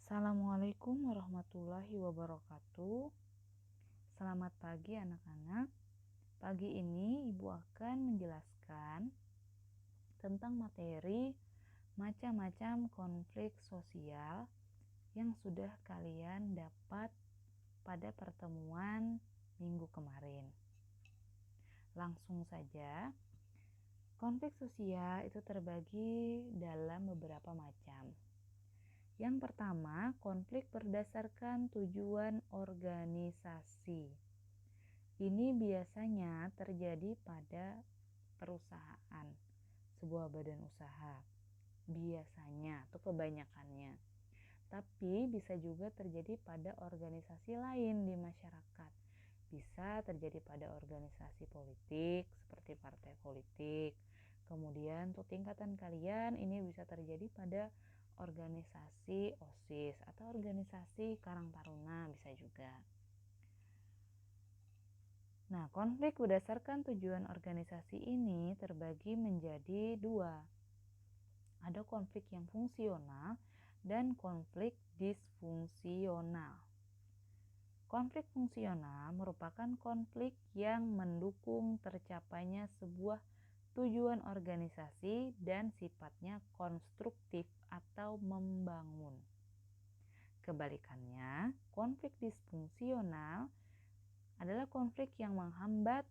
Assalamualaikum warahmatullahi wabarakatuh. Selamat pagi anak-anak. Pagi ini Ibu akan menjelaskan tentang materi macam-macam konflik sosial yang sudah kalian dapat pada pertemuan minggu kemarin. Langsung saja, konflik sosial itu terbagi dalam beberapa macam. Yang pertama, konflik berdasarkan tujuan organisasi. Ini biasanya terjadi pada perusahaan, sebuah badan usaha. Biasanya atau kebanyakannya. Tapi bisa juga terjadi pada organisasi lain di masyarakat. Bisa terjadi pada organisasi politik seperti partai politik. Kemudian untuk tingkatan kalian ini bisa terjadi pada organisasi OSIS atau organisasi Karang Taruna bisa juga. Nah, konflik berdasarkan tujuan organisasi ini terbagi menjadi dua. Ada konflik yang fungsional dan konflik disfungsional. Konflik fungsional merupakan konflik yang mendukung tercapainya sebuah tujuan organisasi dan sifatnya konstruktif atau membangun. Kebalikannya, konflik disfungsional adalah konflik yang menghambat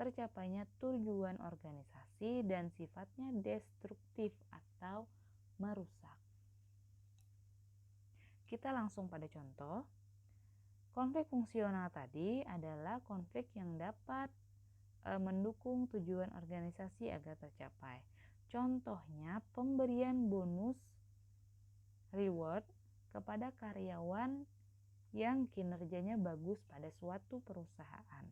tercapainya tujuan organisasi dan sifatnya destruktif atau merusak. Kita langsung pada contoh. Konflik fungsional tadi adalah konflik yang dapat mendukung tujuan organisasi agar tercapai. Contohnya pemberian bonus reward kepada karyawan yang kinerjanya bagus pada suatu perusahaan.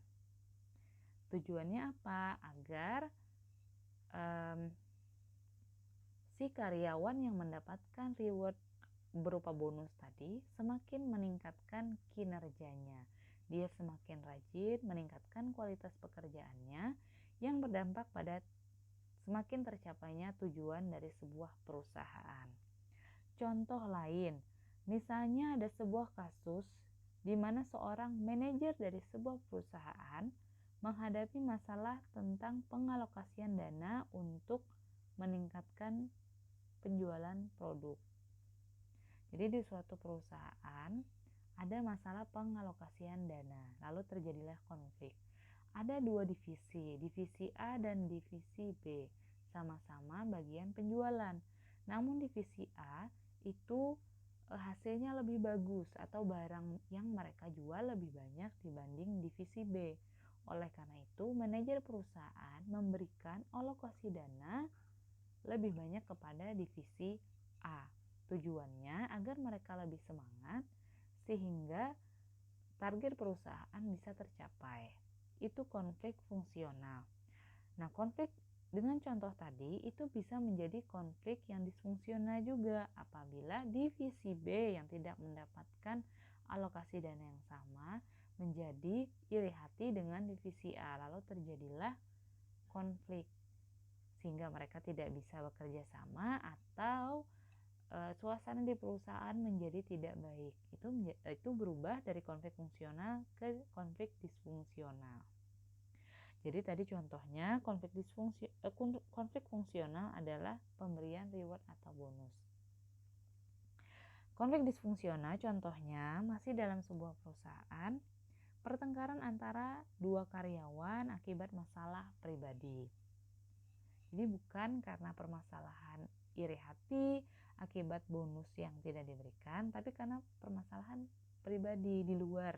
Tujuannya apa? Agar si karyawan yang mendapatkan reward berupa bonus tadi semakin meningkatkan kinerjanya. Dia semakin rajin, meningkatkan kualitas pekerjaannya yang berdampak pada semakin tercapainya tujuan dari sebuah perusahaan. Contoh lain, misalnya ada sebuah kasus di mana seorang manajer dari sebuah perusahaan menghadapi masalah tentang pengalokasian dana untuk meningkatkan penjualan produk. Jadi di suatu perusahaan ada masalah pengalokasian dana, lalu terjadilah konflik. Ada dua divisi, divisi A dan divisi B, sama-sama bagian penjualan. Namun divisi A itu hasilnya lebih bagus atau barang yang mereka jual lebih banyak dibanding divisi B. Oleh karena itu, manajer perusahaan memberikan alokasi dana lebih banyak kepada divisi A. Tujuannya agar mereka lebih semangat sehingga target perusahaan bisa tercapai. Itu konflik fungsional. Nah, konflik dengan contoh tadi itu bisa menjadi konflik yang disfungsional juga apabila divisi B yang tidak mendapatkan alokasi dana yang sama menjadi iri hati dengan divisi A, lalu terjadilah konflik sehingga mereka tidak bisa bekerja sama atau suasana di perusahaan menjadi tidak baik. Itu berubah dari konflik fungsional ke konflik disfungsional. Jadi tadi contohnya konflik fungsional adalah pemberian reward atau bonus. Konflik disfungsional contohnya masih dalam sebuah perusahaan, pertengkaran antara dua karyawan akibat masalah pribadi. Jadi bukan karena permasalahan iri hati akibat bonus yang tidak diberikan, tapi karena permasalahan pribadi di luar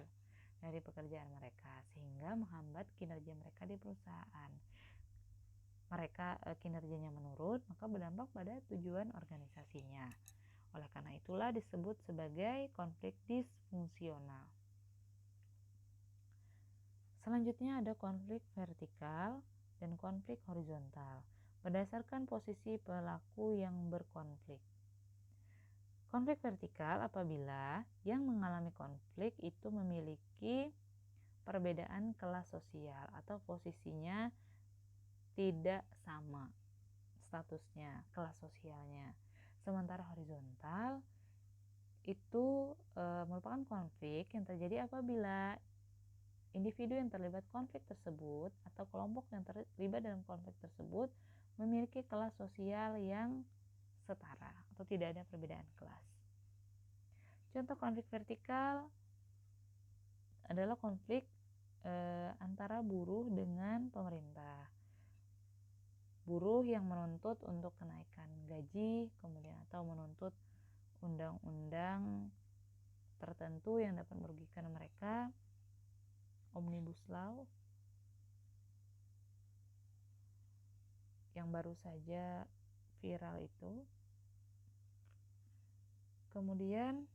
dari pekerjaan mereka sehingga menghambat kinerja mereka di perusahaan. Mereka kinerjanya menurun, maka berdampak pada tujuan organisasinya. Oleh karena itulah disebut sebagai konflik disfungsional. Selanjutnya ada konflik vertikal dan konflik horizontal berdasarkan posisi pelaku yang berkonflik. Konflik vertikal apabila yang mengalami konflik itu memiliki perbedaan kelas sosial atau posisinya tidak sama statusnya, kelas sosialnya. Sementara horizontal itu merupakan konflik yang terjadi apabila individu yang terlibat konflik tersebut atau kelompok yang terlibat dalam konflik tersebut memiliki kelas sosial yang setara atau tidak ada perbedaan kelas. Contoh konflik vertikal adalah konflik antara buruh dengan pemerintah. Buruh yang menuntut untuk kenaikan gaji, kemudian atau menuntut undang-undang tertentu yang dapat merugikan mereka, Omnibus Law, yang baru saja viral itu. Kemudian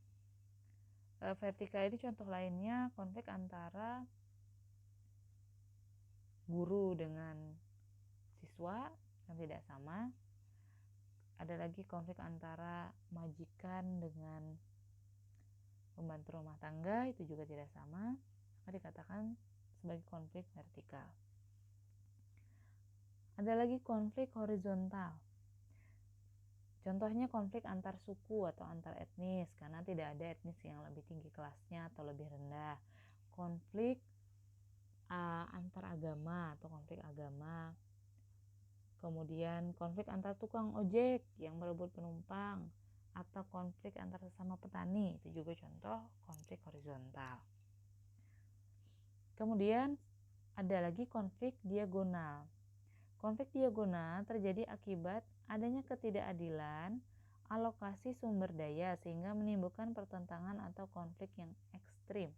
vertikal ini contoh lainnya konflik antara guru dengan siswa yang tidak sama. Ada lagi konflik antara majikan dengan pembantu rumah tangga, itu juga tidak sama, maka dikatakan sebagai konflik vertikal. Ada lagi konflik horizontal. Contohnya konflik antar suku atau antar etnis, karena tidak ada etnis yang lebih tinggi kelasnya atau lebih rendah. Konflik antar agama atau konflik agama. Kemudian konflik antar tukang ojek yang berebut penumpang, atau konflik antar sesama petani, itu juga contoh konflik horizontal. Kemudian ada lagi konflik diagonal. Konflik diagonal terjadi akibat adanya ketidakadilan alokasi sumber daya sehingga menimbulkan pertentangan atau konflik yang ekstrim.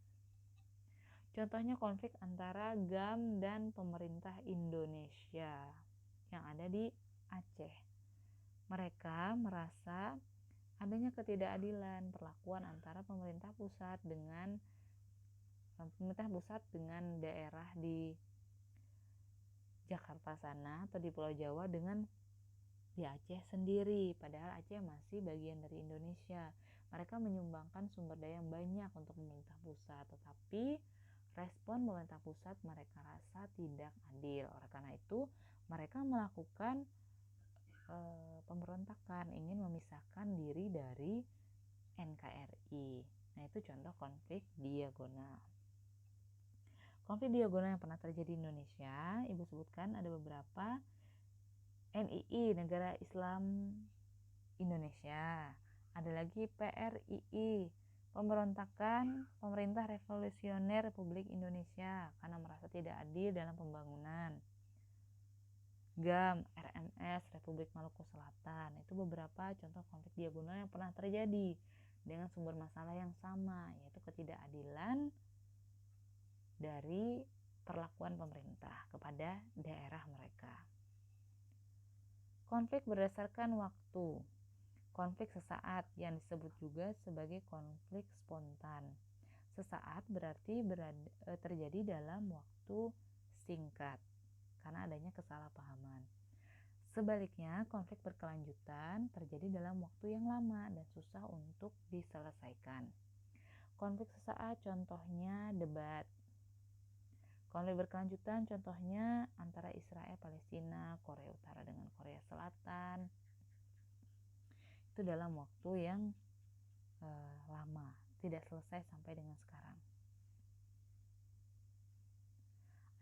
Contohnya konflik antara GAM dan pemerintah Indonesia yang ada di Aceh. Mereka merasa adanya ketidakadilan perlakuan antara pemerintah pusat dengan daerah di Jakarta sana atau di Pulau Jawa dengan di Aceh sendiri, padahal Aceh masih bagian dari Indonesia. Mereka menyumbangkan sumber daya yang banyak untuk pemerintah pusat, tetapi respon pemerintah pusat mereka rasa tidak adil. Oleh karena itu mereka melakukan pemberontakan, ingin memisahkan diri dari NKRI. Nah, itu contoh konflik diagonal. Konflik diagonal yang pernah terjadi di Indonesia, Ibu sebutkan ada beberapa. NII, Negara Islam Indonesia. Ada lagi PRII, Pemberontakan Pemerintah Revolusioner Republik Indonesia, karena merasa tidak adil dalam pembangunan. GAM, RMS, Republik Maluku Selatan. Itu beberapa contoh konflik diagonal yang pernah terjadi dengan sumber masalah yang sama, yaitu ketidakadilan dari perlakuan pemerintah kepada daerah mereka. Konflik berdasarkan waktu. Konflik sesaat yang disebut juga sebagai konflik spontan. Sesaat berarti terjadi dalam waktu singkat karena adanya kesalahpahaman. Sebaliknya, konflik berkelanjutan terjadi dalam waktu yang lama dan susah untuk diselesaikan. Konflik sesaat contohnya debat. Konflik berkelanjutan contohnya antara Israel, Palestina, Korea Utara dengan Korea Selatan. Itu dalam waktu yang lama, tidak selesai sampai dengan sekarang.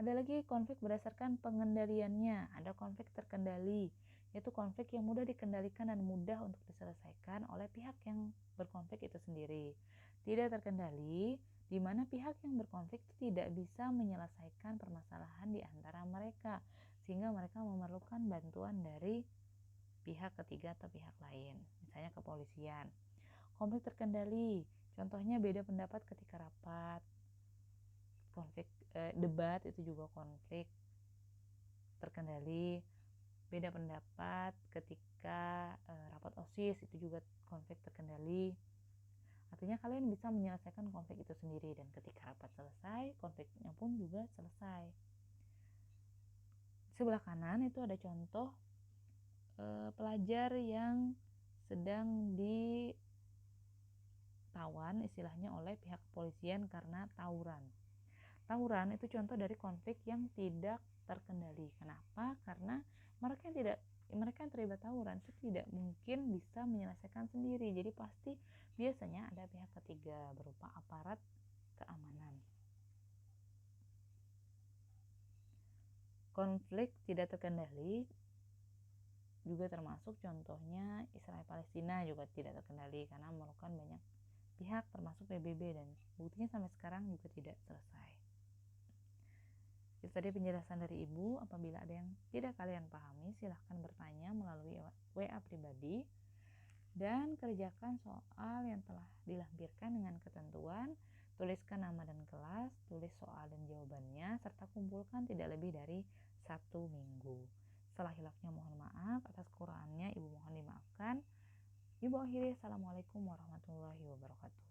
Ada lagi konflik berdasarkan pengendaliannya. Ada konflik terkendali, yaitu konflik yang mudah dikendalikan dan mudah untuk diselesaikan oleh pihak yang berkonflik itu sendiri. Tidak terkendali, di mana pihak yang berkonflik tidak bisa menyelesaikan permasalahan di antara mereka, sehingga mereka memerlukan bantuan dari pihak ketiga atau pihak lain, misalnya kepolisian. Konflik terkendali, contohnya beda pendapat ketika rapat. Konflik debat itu juga konflik terkendali. Beda pendapat ketika rapat OSIS itu juga konflik terkendali. Artinya kalian bisa menyelesaikan konflik itu sendiri, dan ketika rapat selesai, konfliknya pun juga selesai. Sebelah kanan itu ada contoh pelajar yang sedang ditawan istilahnya oleh pihak kepolisian karena tawuran. Tawuran itu contoh dari konflik yang tidak terkendali. Kenapa? Karena mereka yang terlibat tawuran itu tidak mungkin bisa menyelesaikan sendiri. Jadi pasti biasanya ada pihak ketiga berupa aparat keamanan. Konflik tidak terkendali juga termasuk contohnya Israel Palestina juga tidak terkendali karena memerlukan banyak pihak termasuk PBB dan buktinya sampai sekarang juga tidak selesai. Itu tadi penjelasan dari Ibu. Apabila ada yang tidak kalian pahami, silahkan bertanya melalui WA pribadi dan kerjakan soal yang telah dilampirkan dengan ketentuan. Tuliskan nama dan kelas, tulis soal dan jawabannya, serta kumpulkan tidak lebih dari 1 minggu. Salah hilafnya mohon maaf, atas kekurangannya Ibu mohon dimaafkan. Ibu akhiri, Assalamualaikum warahmatullahi wabarakatuh.